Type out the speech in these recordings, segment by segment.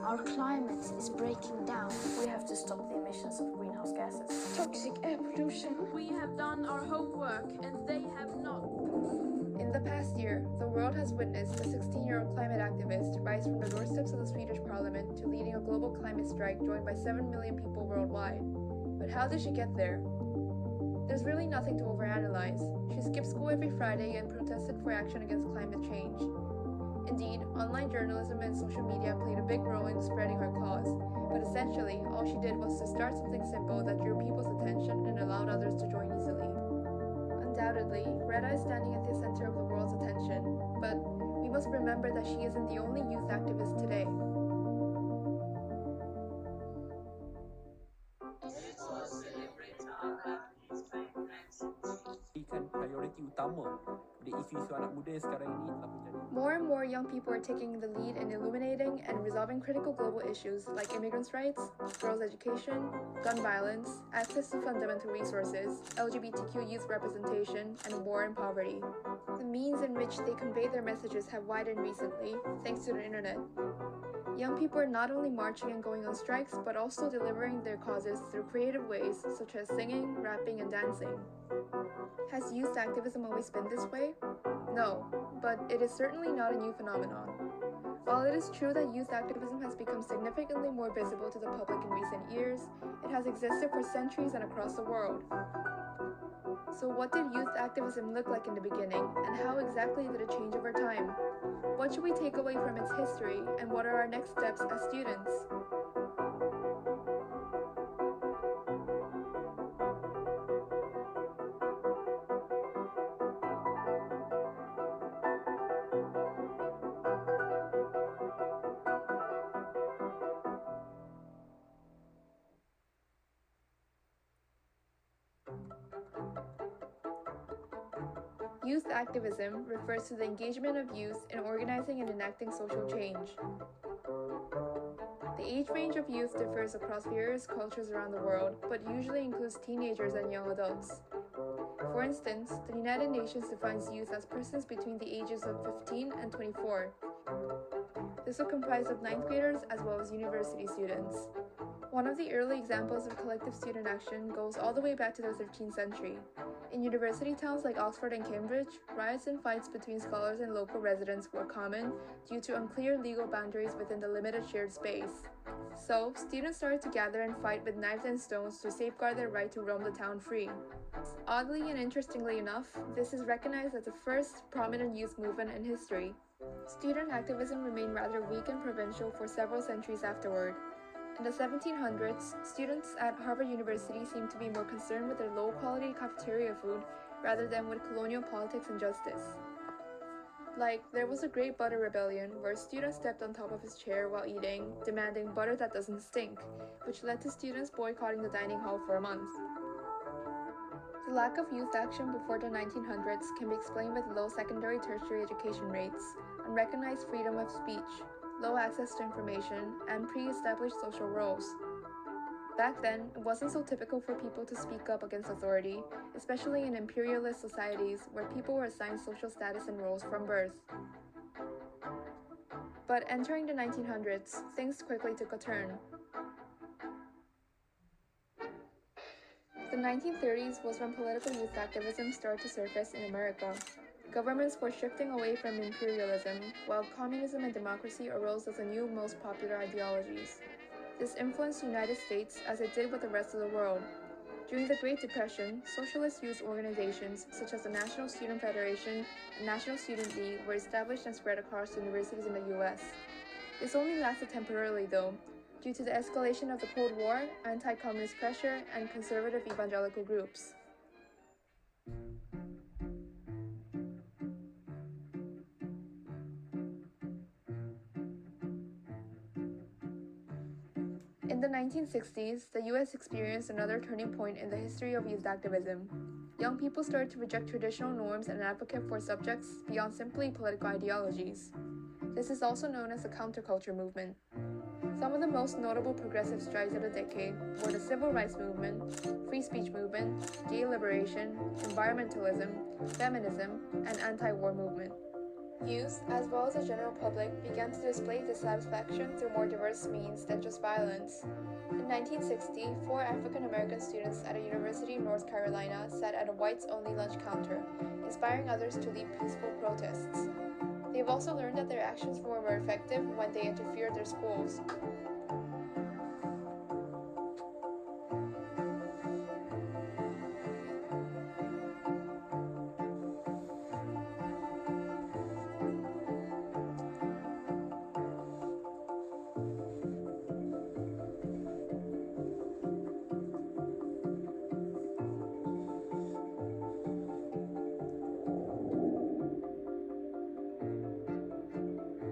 Our climate is breaking down. We have to stop the emissions of greenhouse gases. Toxic air pollution. We have done our homework and they have not. In the past year, the world has witnessed a 16-year-old climate activist rise from the doorsteps of the Swedish parliament to leading a global climate strike joined by 7 million people worldwide. But how did she get there? There's really nothing to overanalyze. She skipped school every Friday and protested for action against climate change. Indeed, online journalism and social media played a big role in spreading her cause, but essentially, all she did was to start something simple that drew people's attention and allowed others to join easily. Undoubtedly, Greta is standing at the center of the world's attention, but we must remember that she isn't the only youth activist today. Priority utama di isu-isu anak muda sekarang ini telah menjadi. More and more young people are taking the lead in illuminating and resolving critical global issues like immigrants' rights, girls' education, gun violence, access to fundamental resources, LGBTQ youth representation, and war and poverty. The means in which they convey their messages have widened recently, thanks to the internet. Young people are not only marching and going on strikes, but also delivering their causes through creative ways such as singing, rapping, and dancing. Has youth activism always been this way? No, but it is certainly not a new phenomenon. While it is true that youth activism has become significantly more visible to the public in recent years, it has existed for centuries and across the world. So what did youth activism look like in the beginning, and how exactly did it change over time? What should we take away from its history, and what are our next steps as students? Youth activism refers to the engagement of youth in organizing and enacting social change. The age range of youth differs across various cultures around the world, but usually includes teenagers and young adults. For instance, the United Nations defines youth as persons between the ages of 15 and 24. This will comprise of 9th graders as well as university students. One of the early examples of collective student action goes all the way back to the 13th century. In university towns like Oxford and Cambridge, riots and fights between scholars and local residents were common due to unclear legal boundaries within the limited shared space. So, students started to gather and fight with knives and stones to safeguard their right to roam the town free. Oddly and interestingly enough, this is recognized as the first prominent youth movement in history. Student activism remained rather weak and provincial for several centuries afterward. In the 1700s, students at Harvard University seemed to be more concerned with their low-quality cafeteria food rather than with colonial politics and justice. Like, there was a Great Butter Rebellion where a student stepped on top of his chair while eating, demanding butter that doesn't stink, which led to students boycotting the dining hall for a month. The lack of youth action before the 1900s can be explained with low secondary tertiary education rates, unrecognized freedom of speech, low access to information, and pre-established social roles. Back then, it wasn't so typical for people to speak up against authority, especially in imperialist societies where people were assigned social status and roles from birth. But entering the 1900s, things quickly took a turn. The 1930s was when political youth activism started to surface in America. Governments were shifting away from imperialism, while communism and democracy arose as the new most popular ideologies. This influenced the United States as it did with the rest of the world. During the Great Depression, socialist youth organizations such as the National Student Federation and National Student League were established and spread across universities in the US. This only lasted temporarily though, due to the escalation of the Cold War, anti-communist pressure, and conservative evangelical groups. In the 1960s, the US experienced another turning point in the history of youth activism. Young people started to reject traditional norms and advocate for subjects beyond simply political ideologies. This is also known as the counterculture movement. Some of the most notable progressive strides of the decade were the civil rights movement, free speech movement, gay liberation, environmentalism, feminism, and anti-war movement. Youth, as well as the general public, began to display dissatisfaction through more diverse means than just violence. In 1960, 4 African American students at a university in North Carolina sat at a whites-only lunch counter, inspiring others to lead peaceful protests. They've also learned that their actions were more effective when they interfered their schools.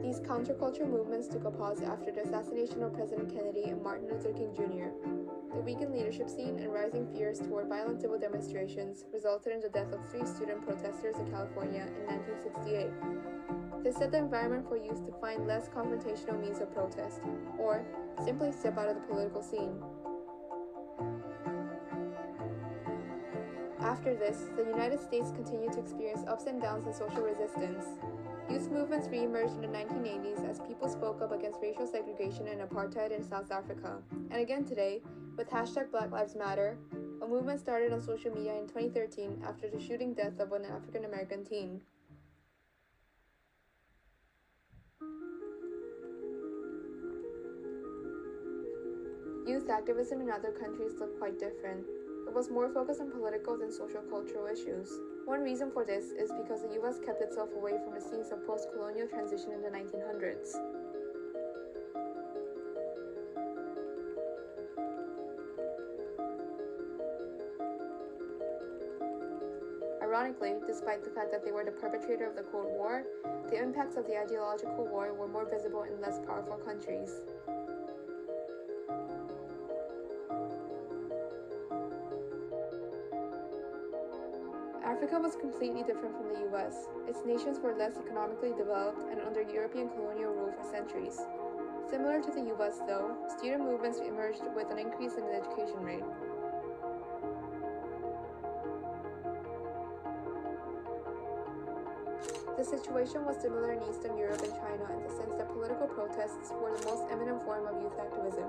These counterculture movements took a pause after the assassination of President Kennedy and Martin Luther King Jr. The weakened leadership scene and rising fears toward violent civil demonstrations resulted in the death of 3 student protesters in California in 1968. This set the environment for youth to find less confrontational means of protest, or simply step out of the political scene. After this, the United States continued to experience ups and downs in social resistance. Youth movements re-emerged in the 1980s as people spoke up against racial segregation and apartheid in South Africa. And again today, with hashtag Black Lives Matter, a movement started on social media in 2013 after the shooting death of an African American teen. Youth activism in other countries looked quite different. It was more focused on political than social-cultural issues. One reason for this is because the US kept itself away from the scenes of post-colonial transition in the 1900s. Ironically, despite the fact that they were the perpetrator of the Cold War, the impacts of the ideological war were more visible in less powerful countries. Africa was completely different from the US. Its nations were less economically developed and under European colonial rule for centuries. Similar to the US though, student movements emerged with an increase in the education rate. The situation was similar in Eastern Europe and China in the sense that political protests were the most eminent form of youth activism.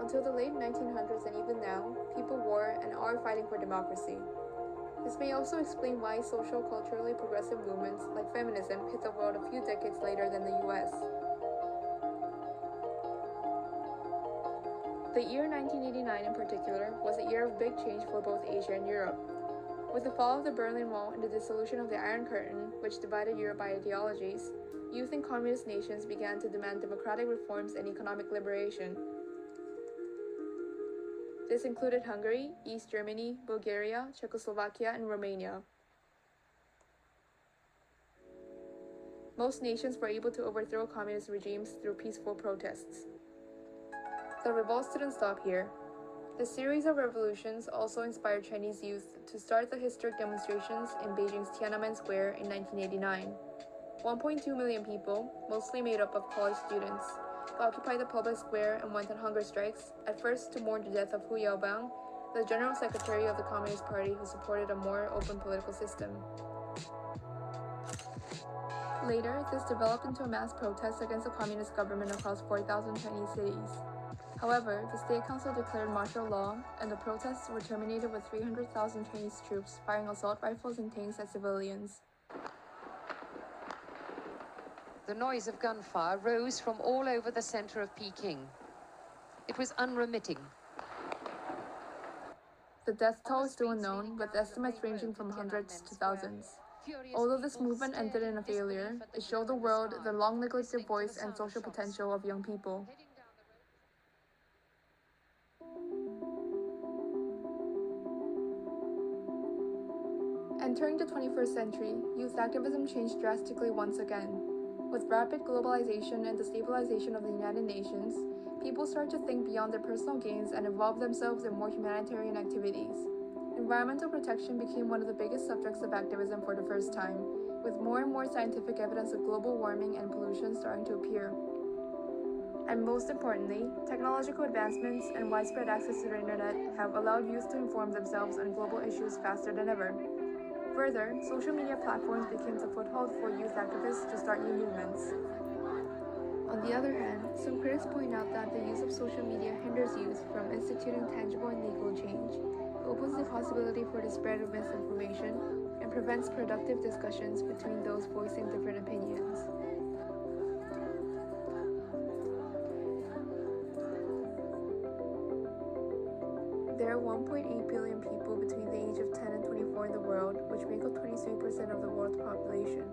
Until the late 1900s and even now, people were and are fighting for democracy. This may also explain why social culturally progressive movements like feminism hit the world a few decades later than the US. The year 1989 in particular was a year of big change for both Asia and Europe. With the fall of the Berlin Wall and the dissolution of the Iron Curtain, which divided Europe by ideologies, youth in communist nations began to demand democratic reforms and economic liberation. This included Hungary, East Germany, Bulgaria, Czechoslovakia, and Romania. Most nations were able to overthrow communist regimes through peaceful protests. The revolts didn't stop here. The series of revolutions also inspired Chinese youth to start the historic demonstrations in Beijing's Tiananmen Square in 1989. 1.2 million people, mostly made up of college students, occupied the public square and went on hunger strikes, at first to mourn the death of Hu Yaobang, the general secretary of the Communist Party who supported a more open political system. Later, this developed into a mass protest against the communist government across 4,000 Chinese cities. However, the State Council declared martial law, and the protests were terminated with 300,000 Chinese troops firing assault rifles and tanks at civilians. The noise of gunfire rose from all over the center of Peking. It was unremitting. The death toll is still unknown, with estimates ranging from hundreds to thousands. Although this movement ended in a failure, it showed the world the long-neglected voice and social potential of young people. Entering the 21st century, youth activism changed drastically once again. With rapid globalization and the stabilization of the United Nations, people started to think beyond their personal gains and involve themselves in more humanitarian activities. Environmental protection became one of the biggest subjects of activism for the first time, with more and more scientific evidence of global warming and pollution starting to appear. And most importantly, technological advancements and widespread access to the internet have allowed youth to inform themselves on global issues faster than ever. Further, social media platforms became the foothold for youth activists to start new movements. On the other hand, some critics point out that the use of social media hinders youth from instituting tangible and legal change, opens the possibility for the spread of misinformation, and prevents productive discussions between those voicing different opinions. There are 1.8 billion people between the age of 10 and 24 in the world, which make up 23% of the world's population.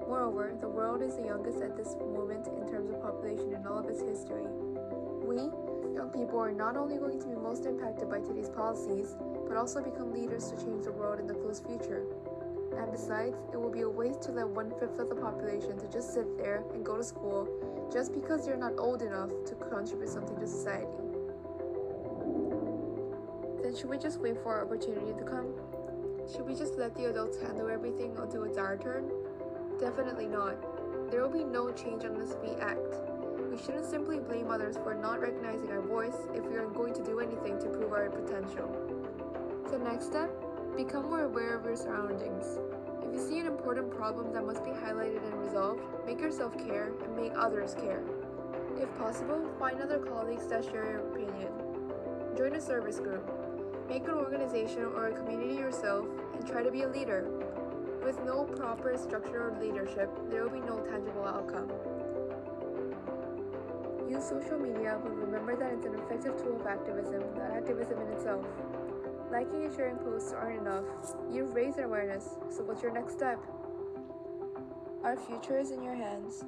Moreover, the world is the youngest at this moment in terms of population in all of its history. We, young people, are not only going to be most impacted by today's policies, but also become leaders to change the world in the close future. And besides, it will be a waste to let 1/5 of the population to just sit there and go to school just because they're not old enough to contribute something to society. Then should we just wait for our opportunity to come? Should we just let the adults handle everything until it's our turn? Definitely not. There will be no change unless we act. We shouldn't simply blame others for not recognizing our voice if we aren't going to do anything to prove our potential. The next step? Become more aware of your surroundings. If you see an important problem that must be highlighted and resolved, make yourself care and make others care. If possible, find other colleagues that share your opinion. Join a service group. Make an organization or a community yourself and try to be a leader. With no proper structure or leadership, there will be no tangible outcome. Use social media, but remember that it's an effective tool of activism, not activism in itself. Liking and sharing posts aren't enough. You've raised awareness, so what's your next step? Our future is in your hands.